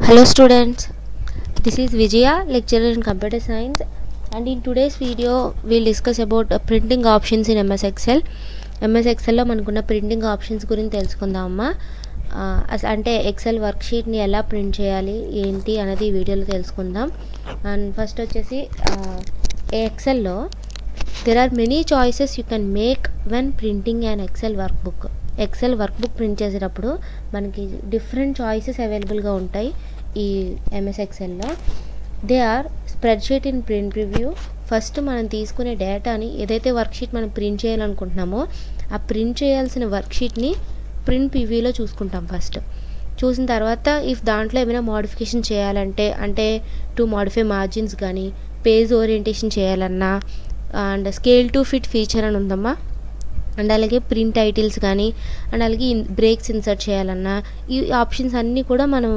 Hello students, this is Vijaya, lecturer in computer science, and in today's video we'll discuss about printing options in MS Excel. MS Excel లో మనకున్న printing options గురించి తెలుసుకుందామమ్మా. అంటే XL వర్క్షీట్ని ఎలా print చేయాలి ఏంటి అనేది ఈ వీడియోలో తెలుసుకుందాం. అండ్ ఫస్ట్ వచ్చేసి ఎక్సెల్లో there are many choices you can make when printing an Excel workbook. Excel workbook print చేసేటప్పుడు మనకి డిఫరెంట్ చాయిసెస్ అవైలబుల్గా ఉంటాయి ఈ ఎంఎస్ ఎక్సెల్లో. They are spreadsheet in print review. First మనం తీసుకునే డేటాని ఏదైతే వర్క్షీట్ మనం ప్రింట్ చేయాలనుకుంటున్నామో ఆ ప్రింట్ చేయాల్సిన వర్క్షీట్ని ప్రింట్ ప్రివ్యూలో చూసుకుంటాం. ఫస్ట్ చూసిన తర్వాత ఇఫ్ దాంట్లో ఏమైనా మోడిఫికేషన్ చేయాలంటే, అంటే టు మోడిఫై మార్జిన్స్ కానీ పేజ్ ఓరియంటేషన్ చేయాలన్నా, and scale to fit feature అని ఉందమ్మా, అండ్ అలాగే ప్రింట్ టైటిల్స్ కానీ, అండ్ అలాగే బ్రేక్స్ ఇన్సర్ట్ చేయాలన్నా, ఈ ఆప్షన్స్ అన్నీ కూడా మనం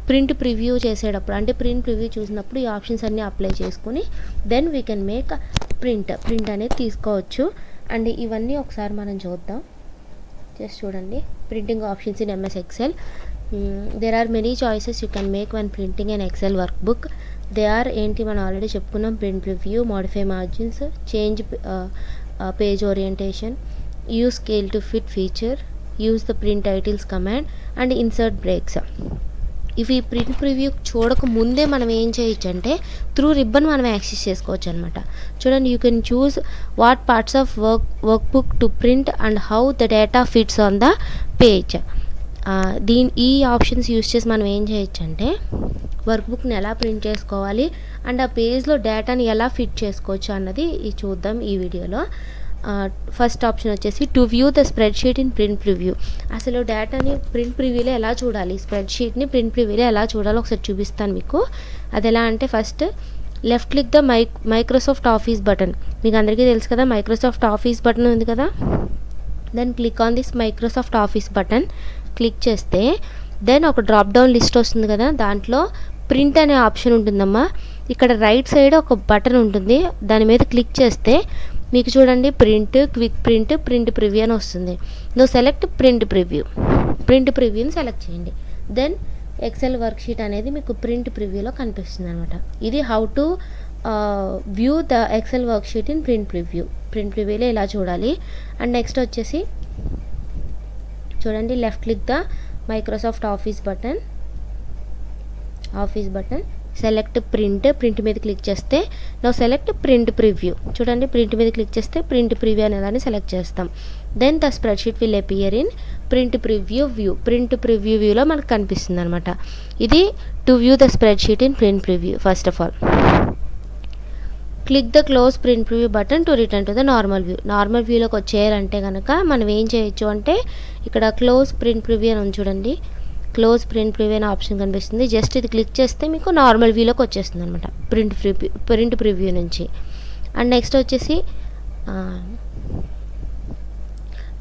ప్రింట్ ప్రివ్యూ చేసేటప్పుడు, అంటే ప్రింట్ ప్రివ్యూ చూసినప్పుడు ఈ ఆప్షన్స్ అన్నీ అప్లై చేసుకుని then we can make print అనేది తీసుకోవచ్చు. అండ్ ఇవన్నీ ఒకసారి మనం చూద్దాం. జస్ట్ చూడండి, printing options in MS Excel. There are many choices you can make one printing and Excel workbook. They are ఏంటి మనం ఆల్రెడీ చెప్పుకున్నాం: print preview, modify margins, change page orientation, use scale to fit feature, use the print titles command, and insert breaks. ఇవి print preview చూడక ముందే మనం ఏం చేయొచ్చు అంటే త్రూ రిబ్బన్ మనం యాక్సెస్ చేసుకోవచ్చు అనమాట. చూడండి, you can choose what parts of work book to print and how the data fits on the page. ఈ ఆప్షన్స్ యూస్ చేసి మనం ఏం చేయొచ్చు అంటే వర్క్ బుక్ని ఎలా ప్రింట్ చేసుకోవాలి అండ్ ఆ పేజ్లో డేటాని ఎలా ఫిట్ చేసుకోవచ్చు అన్నది చూద్దాం ఈ వీడియోలో. ఫస్ట్ ఆప్షన్ వచ్చేసి to view the spreadsheet in print preview. అసలు డేటాని ప్రింట్ ప్రివ్యూలో ఎలా చూడాలి, స్ప్రెడ్షీట్ని ప్రింట్ ప్రివ్యూలో ఎలా చూడాలో ఒకసారి చూపిస్తాను మీకు. అది ఎలా అంటే first left click the Microsoft Office button. మీకు అందరికీ తెలుసు కదా, మైక్రోసాఫ్ట్ ఆఫీస్ బటన్ ఉంది కదా. Then click on this Microsoft Office button. Click చేస్తే దెన్ ఒక డ్రాప్ డౌన్ లిస్ట్ వస్తుంది కదా, దాంట్లో ప్రింట్ అనే ఆప్షన్ ఉంటుందమ్మా. ఇక్కడ రైట్ సైడ్ ఒక బటన్ ఉంటుంది, దాని మీద క్లిక్ చేస్తే మీకు చూడండి print, quick print, print preview అని వస్తుంది. నువ్వు సెలెక్ట్ ప్రింట్ ప్రివ్యూని సెలెక్ట్ చేయండి. దెన్ ఎక్సెల్ వర్క్షీట్ అనేది మీకు ప్రింట్ ప్రివ్యూలో కనిపిస్తుంది అనమాట. ఇది how to view the Excel worksheet in print ప్రివ్యూలో ఇలా చూడాలి. అండ్ నెక్స్ట్ వచ్చేసి చూడండి, left click the Microsoft Office button, select print మీద క్లిక్ చేస్తే నౌ సెలెక్ట్ ప్రింట్ ప్రివ్యూ. చూడండి, ప్రింట్ మీద క్లిక్ చేస్తే ప్రింట్ ప్రివ్యూ అనేదాన్ని సెలెక్ట్ చేస్తాం. Then the spreadsheet will appear in print preview వ్యూలో మనకు కనిపిస్తుంది అనమాట. ఇది to view the spreadsheet in print preview. First of all click the close print preview button to return to the normal వ్యూలోకి వచ్చేయాలంటే కనుక మనం ఏం చేయొచ్చు అంటే ఇక్కడ క్లోజ్ ప్రింట్ ప్రివ్యూ అని చూడండి, క్లోజ్ ప్రింట్ ప్రివ్యూ అనే ఆప్షన్ కనిపిస్తుంది. జస్ట్ ఇది క్లిక్ చేస్తే మీకు నార్మల్ వ్యూలోకి వచ్చేస్తుంది అనమాట ప్రింట్ ప్రివ్యూ నుంచి. అండ్ నెక్స్ట్ వచ్చేసి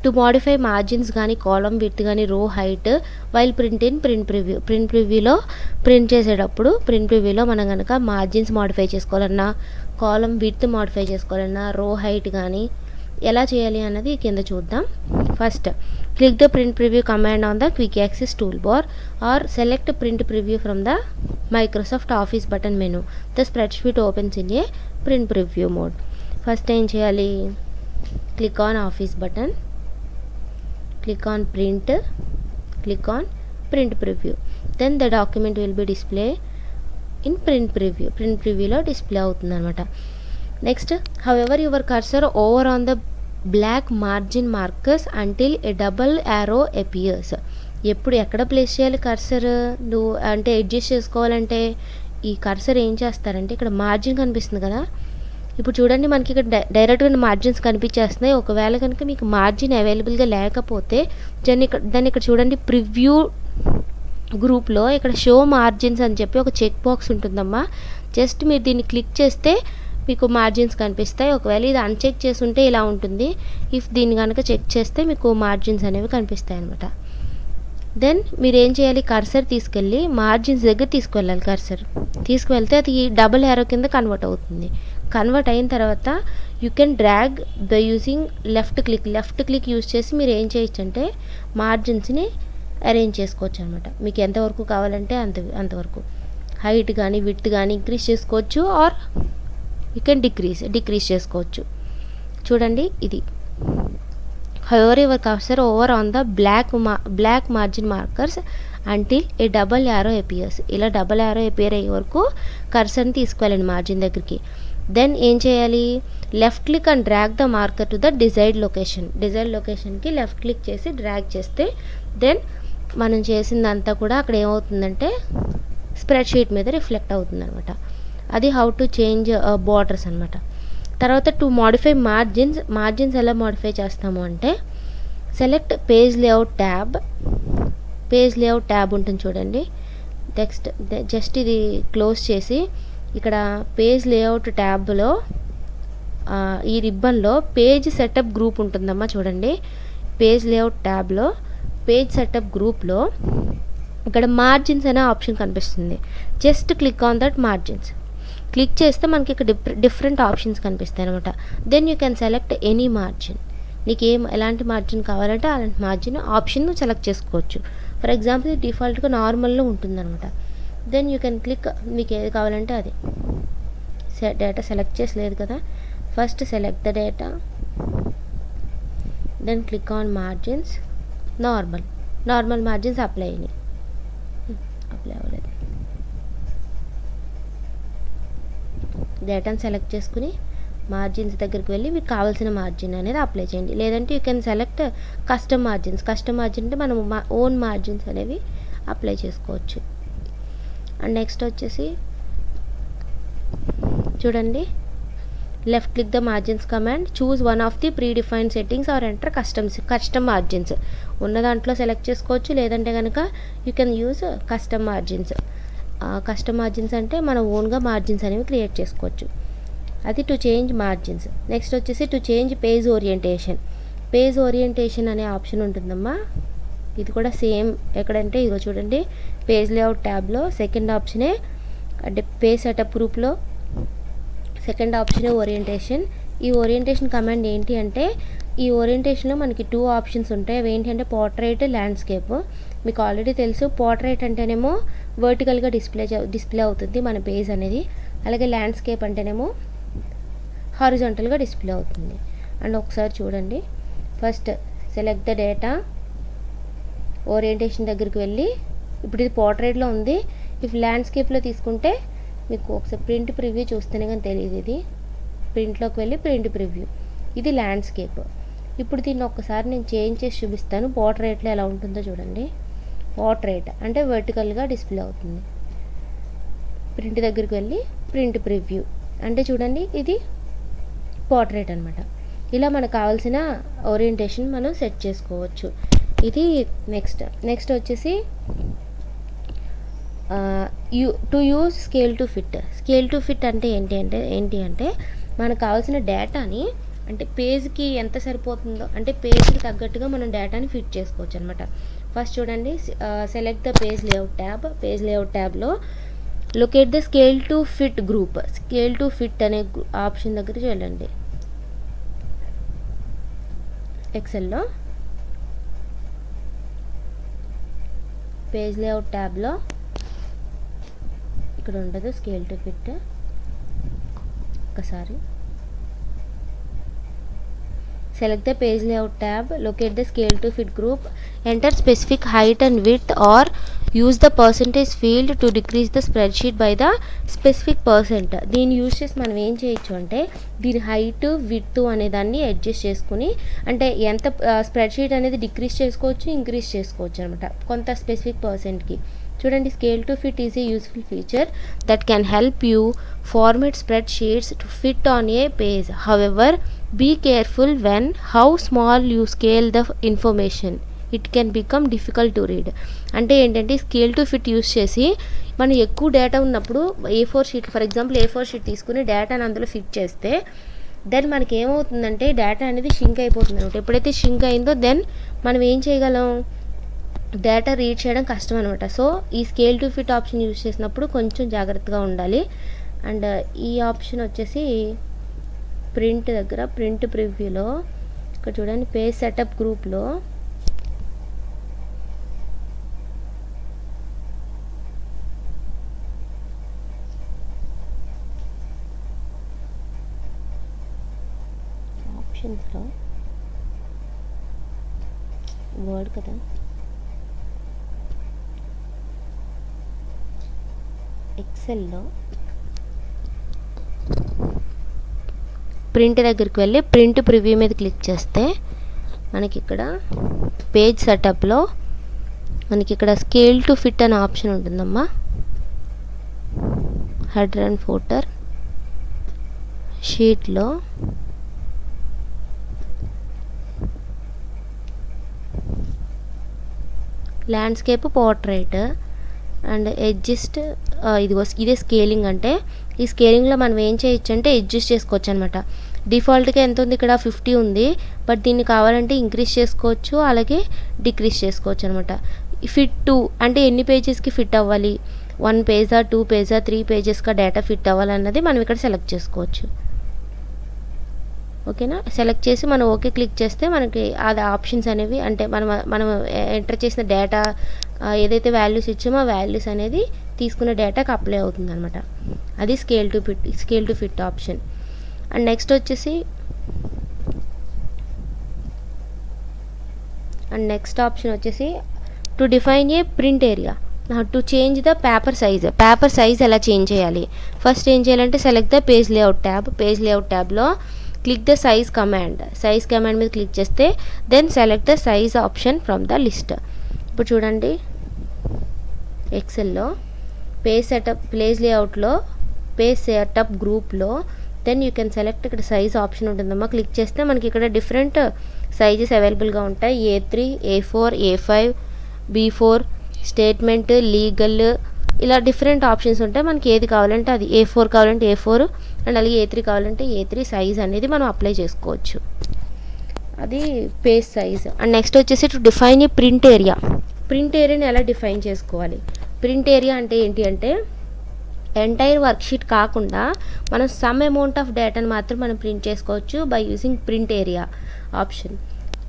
టు మోడిఫై మార్జిన్స్ కానీ, కాలమ్ విడ్త్ కానీ, row height while print in print ప్రివ్యూలో ప్రింట్ చేసేటప్పుడు ప్రింట్ ప్రివ్యూలో మనం కనుక మార్జిన్స్ మోడిఫై చేసుకోవాలన్నా, కాలమ్ విడ్త్ మోడిఫై చేసుకోవాలన్నా, రో హైట్ కానీ ఎలా చేయాలి అన్నది కింద చూద్దాం. First click the print preview command on the quick access tool bar or select print preview from the Microsoft Office button menu. The spreadsheet opens in a print preview mode. First ఏం చేయాలి, click on Office button, click on print preview, then the document will be display in print previewలో display అవుతుంది అనమాట. Next however your cursor over on the black margin markers until a double arrow appears. ఎక్కడ place చేయాలి cursor? నువ్వు అంటే adjust చేసుకోవాలంటే ఈ cursor ఏం చేస్తారంటే ఇక్కడ మార్జిన్ కనిపిస్తుంది కదా, ఇప్పుడు చూడండి మనకి ఇక్కడ డైరెక్ట్గా మార్జిన్స్ కనిపించేస్తున్నాయి. ఒకవేళ కనుక మీకు మార్జిన్ అవైలబుల్గా లేకపోతే దాన్ని ఇక్కడ చూడండి ప్రివ్యూ గ్రూప్లో ఇక్కడ షో మార్జిన్స్ అని చెప్పి ఒక చెక్ బాక్స్ ఉంటుందమ్మా. జస్ట్ మీరు దీన్ని క్లిక్ చేస్తే మీకు మార్జిన్స్ కనిపిస్తాయి. ఒకవేళ ఇది అన్చెక్ చేసి ఉంటే ఇలా ఉంటుంది. ఇఫ్ దీన్ని కనుక చెక్ చేస్తే మీకు మార్జిన్స్ అనేవి కనిపిస్తాయి అనమాట. దెన్ మీరు ఏం చేయాలి, కర్సర్ తీసుకెళ్ళి మార్జిన్స్ దగ్గర తీసుకువెళ్ళాలి. కర్సర్ తీసుకువెళ్తే అది డబుల్ యారో కింద కన్వర్ట్ అవుతుంది. కన్వర్ట్ అయిన తర్వాత you can drag by using left click use చేసి మీరు ఏం చేయొచ్చు అంటే మార్జిన్స్ని అరేంజ్ చేసుకోవచ్చు అనమాట. మీకు ఎంతవరకు కావాలంటే అంతవరకు హైట్ కానీ విడ్త్ కానీ ఇంక్రీజ్ చేసుకోవచ్చు, ఆర్ యూ కెన్ డిక్రీజ్ చేసుకోవచ్చు. చూడండి ఇది hover your cursor over on the black margin markers until a double arrow appears. ఇలా డబల్ యారో అపియర్ అయ్యే వరకు కర్సర్ని తీసుకువెళ్ళండి మార్జిన్ దగ్గరికి. దెన్ ఏం చేయాలి, left click and drag the marker to the desired లొకేషన్కి లెఫ్ట్ క్లిక్ చేసి డ్రాగ్ చేస్తే దెన్ మనం చేసిందంతా కూడా అక్కడ ఏమవుతుందంటే స్ప్రెడ్షీట్ మీద రిఫ్లెక్ట్ అవుతుంది అనమాట. అది హౌ టు చేంజ్ బార్డర్స్ అనమాట. తర్వాత టు మాడిఫై మార్జిన్స్ ఎలా మాడిఫై చేస్తాము అంటే సెలెక్ట్ పేజ్ లేఅవుట్ ట్యాబ్ ఉంటుంది చూడండి. నెక్స్ట్ జస్ట్ ఇది క్లోజ్ చేసి ఇక్కడ పేజ్ లేఅవుట్ ట్యాబ్లో ఈ రిబ్బన్లో పేజ్ సెటప్ గ్రూప్ ఉంటుందమ్మా. చూడండి పేజ్ లేఅవుట్ ట్యాబ్లో పేజ్ సెటప్ గ్రూప్లో ఇక్కడ మార్జిన్స్ అనే ఆప్షన్ కనిపిస్తుంది. Just click on that margins. Click చేస్తే మనకి ఇక్కడ డిఫరెంట్ ఆప్షన్స్ కనిపిస్తాయి అనమాట. Then you can select any margin. నీకు ఎలాంటి మార్జిన్ కావాలంటే అలాంటి మార్జిన్ ఆప్షన్ సెలెక్ట్ చేసుకోవచ్చు. ఫర్ ఎగ్జాంపుల్ డిఫాల్ట్గా నార్మల్లో ఉంటుందన్నమాట. దెన్ యూ కెన్ క్లిక్, మీకు ఏది కావాలంటే అది. డేటా సెలెక్ట్ చేసి లేదు కదా, first select the data, then click on margins. Normal margins apply అవ్వలేదు. డేటాను సెలెక్ట్ చేసుకుని మార్జిన్స్ దగ్గరికి వెళ్ళి మీకు కావాల్సిన మార్జిన్ అనేది అప్లై చేయండి. లేదంటే you can select custom margin అంటే మనం ఓన్ మార్జిన్స్ అనేవి అప్లై చేసుకోవచ్చు. అండ్ నెక్స్ట్ వచ్చేసి చూడండి, left click the margins command, choose one of the predefined settings or enter custom margins. ఉన్న దాంట్లో సెలెక్ట్ చేసుకోవచ్చు, లేదంటే కనుక you can use custom margins. అంటే మన ఓన్గా మార్జిన్స్ అనేవి క్రియేట్ చేసుకోవచ్చు. అది టు చేంజ్ మార్జిన్స్. నెక్స్ట్ వచ్చేసి టు చేంజ్ పేజ్ ఓరియంటేషన్ అనే ఆప్షన్ ఉంటుందమ్మా. ఇది కూడా సేమ్ ఎక్కడంటే ఇదిగో చూడండి, పేజ్ లేఅవుట్ ట్యాబ్లో సెకండ్ ఆప్షనే, అంటే పేజ్ సెటప్ గ్రూప్లో సెకండ్ ఆప్షనే ఓరియంటేషన్. ఈ ఓరియంటేషన్ కమాండ్ ఏంటి అంటే, ఈ ఓరియంటేషన్లో మనకి 2 ఆప్షన్స్ ఉంటాయి. అవి ఏంటి అంటే పోర్ట్రైట్, ల్యాండ్స్కేప్. మీకు ఆల్రెడీ తెలుసు, పోర్ట్రైట్ అంటేనేమో వర్టికల్గా డిస్ప్లే అవుతుంది మన పేజ్ అనేది. అలాగే ల్యాండ్స్కేప్ అంటేనేమో హారిజాంటల్గా డిస్ప్లే అవుతుంది. అండ్ ఒకసారి చూడండి, first select the data, orientation దగ్గరికి వెళ్ళి, ఇప్పుడు ఇది పోర్ట్రైట్లో ఉంది. ఇఫ్ ల్యాండ్స్కేప్లో తీసుకుంటే మీకు ఒకసారి ప్రింట్ ప్రివ్యూ చూస్తేనే కానీ తెలియదు. ఇది ప్రింట్లోకి వెళ్ళి ప్రింట్ ప్రివ్యూ, ఇది ల్యాండ్స్కేప్. ఇప్పుడు దీన్ని ఒక్కసారి నేను చేంజ్ చేసి చూపిస్తాను. పోర్ట్రైట్లో ఎలా ఉంటుందో చూడండి. పోర్ట్రైట్ అంటే వర్టికల్గా డిస్ప్లే అవుతుంది. ప్రింట్ దగ్గరికి వెళ్ళి ప్రింట్ ప్రివ్యూ అంటే చూడండి, ఇది పోర్ట్రైట్ అనమాట. ఇలా మనకు కావాల్సిన ఓరియంటేషన్ మనం సెట్ చేసుకోవచ్చు. ఇది నెక్స్ట్ వచ్చేసి to use scale to fit అంటే ఏంటి అంటే మనకు కావాల్సిన డేటాని, అంటే పేజ్కి ఎంత సరిపోతుందో, అంటే పేజ్కి తగ్గట్టుగా మనం డేటాని ఫిట్ చేసుకోవచ్చు అనమాట. ఫస్ట్ చూడండి, సెలెక్ట్ ద పేజ్ లేఅవుట్ ట్యాబ్లో locate the scale to fit group. Scale to fit అనే ఆప్షన్ దగ్గరికి వెళ్ళండి. ఎక్సెల్లో పేజ్ లేఅవుట్ ట్యాబ్లో ఇక్కడ ఉండదు స్కేల్ టు ఫిట్. ఒకసారి select the page layout tab, locate the scale to fit group, enter specific height and width, or use the percentage field to decrease the spreadsheet by the specific percent. దీన్ని use చేసి మనం ఏం చేయొచ్చు అంటే దీని height width అనే దాన్ని adjust చేసుకుని, అంటే ఎంత స్ప్రెడ్షీట్ అనేది డిక్రీజ్ చేసుకోవచ్చు, ఇంక్రీజ్ చేసుకోవచ్చు అనమాట కొంత స్పెసిఫిక్ పర్సెంట్కి. చూడండి, scale to fit is a useful feature that can help you format spreadsheets to fit on a page. However, be careful when how small you scale the information, it can become difficult to read. అంటే ఏంటంటే scale to fit use చేసి మనం ఎక్కువ data ఉన్నప్పుడు A4 sheet, for example A4 sheet తీసుకుని డేటాను అందులో fit చేస్తే దెన్ మనకి ఏమవుతుందంటే డేటా అనేది షింక్ అయిపోతుంది అనమాట. ఎప్పుడైతే షింక్ అయిందో దెన్ మనం ఏం చేయగలం, డేటా రీడ్ చేయడం కష్టం అనమాట. సో ఈ scale to fit option use చేసినప్పుడు కొంచెం జాగ్రత్తగా ఉండాలి. అండ్ ఈ ఆప్షన్ వచ్చేసి ప్రింట్ దగ్గర ప్రింట్ ప్రివ్యూలో, ఇక్కడ చూడండి పేజ్ సెటప్ గ్రూప్లో ఆప్షన్స్లో వర్డ్ కదా, ఎక్సెల్లో ప్రింట్ దగ్గరికి వెళ్ళి ప్రింట్ ప్రివ్యూ మీద క్లిక్ చేస్తే మనకి ఇక్కడ పేజ్ సెటప్లో మనకి ఇక్కడ స్కేల్ టు ఫిట్ అనే ఆప్షన్ ఉంటుందమ్మా. హెడర్ అండ్ ఫూటర్ షీట్లో ల్యాండ్స్కేప్, పోర్ట్రైట్ అండ్ అడ్జస్ట్. ఇదే స్కేలింగ్. అంటే ఈ స్కేలింగ్లో మనం ఏం చేయొచ్చు అంటే అడ్జస్ట్ చేసుకోవచ్చు అనమాట. డిఫాల్ట్గా ఎంత ఉంది ఇక్కడ 50 ఉంది, బట్ దీన్ని కావాలంటే ఇంక్రీజ్ చేసుకోవచ్చు, అలాగే డిక్రీజ్ చేసుకోవచ్చు అనమాట. ఫిట్ టు అంటే ఎన్ని పేజెస్కి ఫిట్ అవ్వాలి, 1 పేజా 2 పేజా 3 పేజెస్గా డేటా ఫిట్ అవ్వాలన్నది మనం ఇక్కడ సెలెక్ట్ చేసుకోవచ్చు. ఓకేనా, సెలెక్ట్ చేసి మనం ఓకే క్లిక్ చేస్తే మనకి అది ఆప్షన్స్ అనేవి, అంటే మనం ఎంటర్ చేసిన డేటా ఏదైతే వాల్యూస్ ఇచ్చామో ఆ వాల్యూస్ అనేది తీసుకున్న డేటాకి అప్లై అవుతుంది అనమాట. అది scale to fit option. And next option వచ్చేసి to define a print area. To change the paper size ఎలా చేంజ్ చేయాలి. ఫస్ట్ ఏం చేయాలంటే సెలెక్ట్ ద పేజ్ లేఅవుట్ ట్యాబ్లో క్లిక్ ద సైజ్ కమాండ్ మీద క్లిక్ చేస్తే then select the size option from the list. ఇప్పుడు చూడండి, ఎక్సెల్లో పేజ్ లేఅవుట్ గ్రూప్లో దెన్ యూ కెన్ సెలెక్ట్. ఇక్కడ సైజ్ ఆప్షన్ ఉంటుందమ్మా. క్లిక్ చేస్తే మనకి ఇక్కడ డిఫరెంట్ సైజెస్ అవైలబుల్గా ఉంటాయి. A3, A4, A5, B4, statement, legal, ఇలా డిఫరెంట్ ఆప్షన్స్ ఉంటాయి. మనకి ఏది కావాలంటే అది, A4 కావాలంటే A4 అండ్ అలాగే A3 కావాలంటే A3 సైజ్ అనేది మనం అప్లై చేసుకోవచ్చు. అది పేజ్ సైజ్. అండ్ నెక్స్ట్ వచ్చేసి టు డిఫైన్ ఏ ప్రింట్ ఏరియాని ఎలా డిఫైన్ చేసుకోవాలి. ప్రింట్ ఏరియా అంటే ఏంటి అంటే ఎంటైర్ వర్క్షీట్ కాకుండా మనం సమ్ అమౌంట్ ఆఫ్ డేటాను మాత్రం మనం ప్రింట్ చేసుకోవచ్చు by using print area option.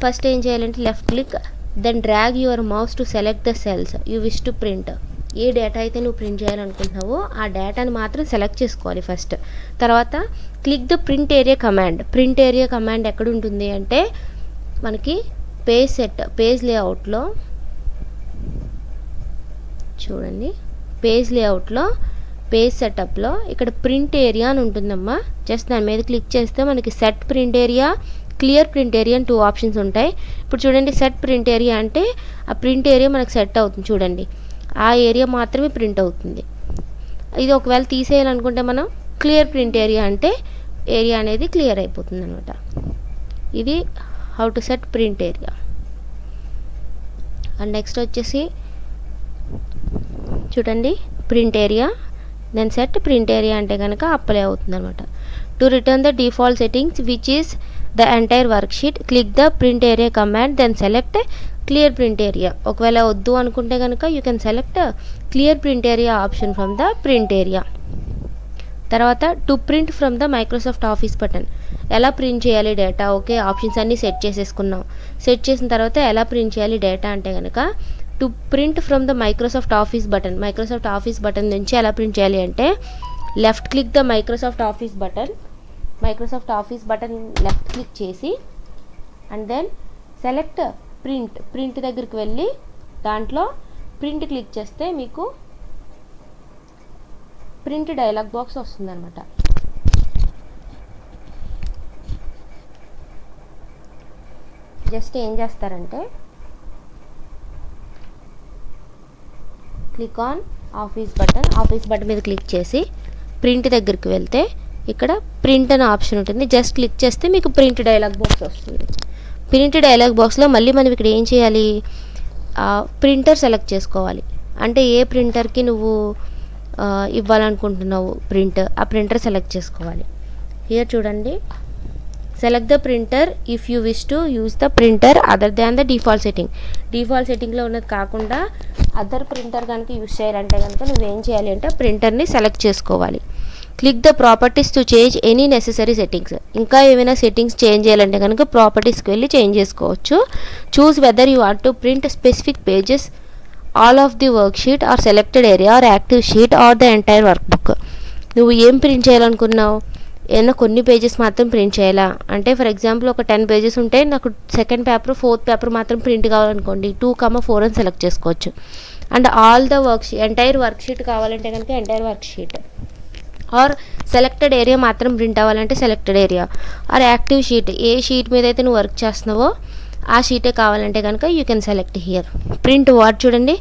First ఏం చేయాలంటే left click, then drag your mouse to select the cells you wish to print. ఏ డేటా అయితే నువ్వు ప్రింట్ చేయాలనుకుంటున్నావో ఆ డేటాని మాత్రం సెలెక్ట్ చేసుకోవాలి ఫస్ట్. తర్వాత click the print area command ఎక్కడ ఉంటుంది అంటే మనకి పేజ్ లేఅవుట్లో చూడండి, పేజ్ సెటప్లో ఇక్కడ ప్రింట్ ఏరియా అని ఉంటుందమ్మా. జస్ట్ దాని మీద క్లిక్ చేస్తే మనకి set print area, clear print area అని 2 ఆప్షన్స్ ఉంటాయి. ఇప్పుడు చూడండి, సెట్ ప్రింట్ ఏరియా అంటే ఆ ప్రింట్ ఏరియా మనకు సెట్ అవుతుంది. చూడండి, ఆ ఏరియా మాత్రమే ప్రింట్ అవుతుంది. ఇది ఒకవేళ తీసేయాలనుకుంటే మనం క్లియర్ ప్రింట్ ఏరియా అంటే ఏరియా అనేది క్లియర్ అయిపోతుంది అనమాట. ఇది how to set print area. And next వచ్చేసి చూడండి, print area, then set print area అంటే కనుక అప్లై అవుతుంది అనమాట. To return the default settings which is the entire worksheet click the print area command then select clear print area. ఒకవేళ వద్దు అనుకుంటే కనుక you can select clear print area option from the print area. తర్వాత to print from the Microsoft Office button. ఎలా print చేయాలి data. Okay, options అన్నీ set చేసేసుకున్నాం. Set చేసిన తర్వాత ఎలా ప్రింట్ చేయాలి డేటా అంటే కనుక to print from the Microsoft Office button నుంచి ఎలా ప్రింట్ చేయాలి అంటే left click the Microsoft Office button left click చేసి అండ్ దెన్ సెలెక్ట్ ప్రింట్ దగ్గరికి వెళ్ళి దాంట్లో ప్రింట్ క్లిక్ చేస్తే మీకు ప్రింట్ డైలాగ్ బాక్స్ వస్తుంది అనమాట. జస్ట్ ఏం చేస్తారంటే క్లిక్ ఆన్ ఆఫీస్ బటన్ మీద క్లిక్ చేసి ప్రింట్ దగ్గరికి వెళ్తే ఇక్కడ ప్రింట్ అనే ఆప్షన్ ఉంటుంది. జస్ట్ క్లిక్ చేస్తే మీకు ప్రింట్ డైలాగ్ బాక్స్ వస్తుంది. ప్రింట్ డైలాగ్ బాక్స్లో మళ్ళీ మనం ఇక్కడ ఏం చేయాలి, ప్రింటర్ సెలెక్ట్ చేసుకోవాలి. అంటే ఏ ప్రింటర్కి నువ్వు ఇవ్వాలనుకుంటున్నావు ప్రింట్, ఆ ప్రింటర్ సెలెక్ట్ చేసుకోవాలి. హియర్ చూడండి, select the printer if you wish to use the printer other than the default సెట్టింగ్లో ఉన్నది కాకుండా అదర్ ప్రింటర్ కనుక యూజ్ చేయాలంటే కనుక నువ్వేం చేయాలి అంటే ప్రింటర్ని సెలెక్ట్ చేసుకోవాలి. Click the properties to change any necessary settings. ఇంకా ఏమైనా సెట్టింగ్స్ చేంజ్ చేయాలంటే కనుక ప్రాపర్టీస్కి వెళ్ళి చేంజ్ చేసుకోవచ్చు. Choose whether you want to print specific pages, all of the work sheet or selected area or active sheet or the entire work book. నువ్వు ఏం print చేయాలనుకున్నావు, ఏదైనా కొన్ని పేజెస్ మాత్రం ప్రింట్ చేయాలా అంటే ఫర్ ఎగ్జాంపుల్ ఒక 10 పేజెస్ ఉంటే నాకు సెకండ్ పేపర్ ఫోర్త్ పేపర్ మాత్రం ప్రింట్ కావాలనుకోండి 2,4 అని సెలెక్ట్ చేసుకోవచ్చు. And all the entire work sheet కావాలంటే కనుక entire work sheet, or selected area మాత్రం ప్రింట్ అవ్వాలంటే selected area, or active sheet, ఏ షీట్ మీద అయితే నువ్వు వర్క్ చేస్తున్నావో ఆ షీటే కావాలంటే కనుక you can select here. Print what చూడండి,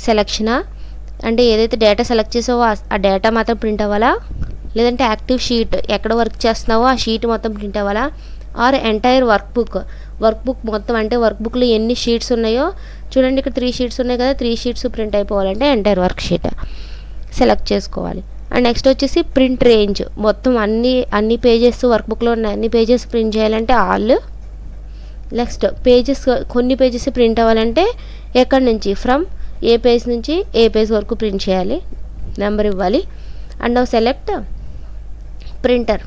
సెలెక్షనా అంటే ఏదైతే డేటా సెలెక్ట్ చేసావో ఆ డేటా మాత్రం ప్రింట్ అవ్వాలా, లేదంటే యాక్టివ్ షీట్ ఎక్కడ వర్క్ చేస్తున్నావో ఆ షీట్ మొత్తం ప్రింట్ అవ్వాలా, ఆర్ ఎంటైర్ వర్క్ బుక్ మొత్తం అంటే వర్క్ బుక్లో ఎన్ని షీట్స్ ఉన్నాయో చూడండి, ఇక్కడ 3 షీట్స్ ఉన్నాయి కదా, 3 షీట్స్ ప్రింట్ అయిపోవాలంటే ఎంటైర్ వర్క్ షీట్ సెలెక్ట్ చేసుకోవాలి. అండ్ నెక్స్ట్ వచ్చేసి ప్రింట్ రేంజ్, మొత్తం అన్ని పేజెస్ వర్క్ బుక్లో ఉన్న అన్ని పేజెస్ ప్రింట్ చేయాలంటే ఆల్. నెక్స్ట్ పేజెస్ కొన్ని పేజెస్ ప్రింట్ అవ్వాలంటే ఎక్కడి నుంచి, ఫ్రమ్ ఏ పేజ్ నుంచి ఏ పేజ్ వరకు ప్రింట్ చేయాలి, నెంబర్ ఇవ్వాలి. అండ్ నౌ సెలెక్ట్ ప్రింటర్,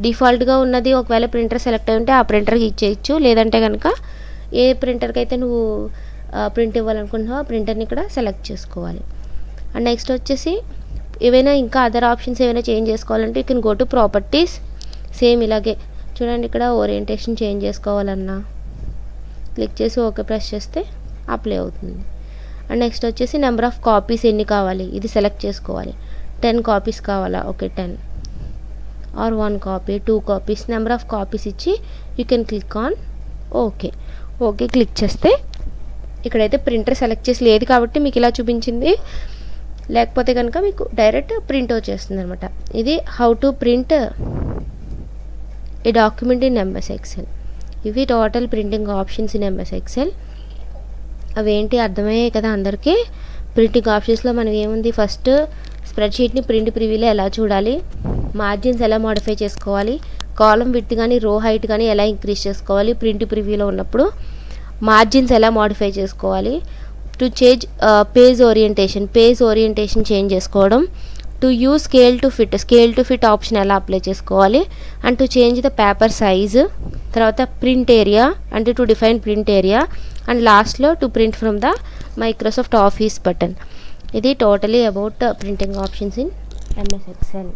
డిఫాల్ట్గా ఉన్నది ఒకవేళ ప్రింటర్ సెలెక్ట్ అయి ఉంటే ఆ ప్రింటర్కి ఇచ్చేయచ్చు, లేదంటే కనుక ఏ ప్రింటర్కి అయితే నువ్వు ప్రింట్ ఇవ్వాలనుకుంటున్నావో ఆ ప్రింటర్ని ఇక్కడ సెలెక్ట్ చేసుకోవాలి. అండ్ నెక్స్ట్ వచ్చేసి ఏవైనా ఇంకా అదర్ ఆప్షన్స్ ఏమైనా చేంజ్ చేసుకోవాలంటే you can go to properties. Same ఇలాగే చూడండి, ఇక్కడ ఓరియంటేషన్ చేంజ్ చేసుకోవాలన్నా క్లిక్ చేసి ఓకే ప్రెస్ చేస్తే అప్లై అవుతుంది. అండ్ నెక్స్ట్ వచ్చేసి నెంబర్ ఆఫ్ కాపీస్ ఎన్ని కావాలి ఇది సెలెక్ట్ చేసుకోవాలి. 10 కాపీస్ కావాలా, okay 10, or 1 copy 2 copies, number of copies ఇచ్చి you can click on okay. Okay click చేస్తే ఇక్కడైతే ప్రింటర్ సెలెక్ట్ చేసి లేదు కాబట్టి మీకు ఇలా చూపించింది, లేకపోతే కనుక మీకు డైరెక్ట్ ప్రింట్ వచ్చేస్తుంది అనమాట. ఇది how to print a document in MS Excel. ఇవి total printing options in MS Excel. అవేంటి అర్థమయ్యాయి కదా అందరికీ. ప్రింటింగ్ ఆప్షన్స్లో మనం ఏముంది, ఫస్ట్ స్ప్రెడ్షీట్ని ప్రింట్ ప్రివ్యూలో ఎలా చూడాలి, మార్జిన్స్ ఎలా మోడిఫై చేసుకోవాలి, కాలం విడ్త్ కానీ రో హైట్ కానీ ఎలా ఇంక్రీజ్ చేసుకోవాలి ప్రింట్ ప్రివ్యూలో ఉన్నప్పుడు, మార్జిన్స్ ఎలా మోడిఫై చేసుకోవాలి, to change page orientation change చేసుకోవడం, to use scale to fit option ఎలా అప్లై చేసుకోవాలి, and to change the paper size, తర్వాత ప్రింట్ ఏరియా అంటే to define print area, and లాస్ట్లో to print from the Microsoft Office button. ఇది totally about printing options in MS XL.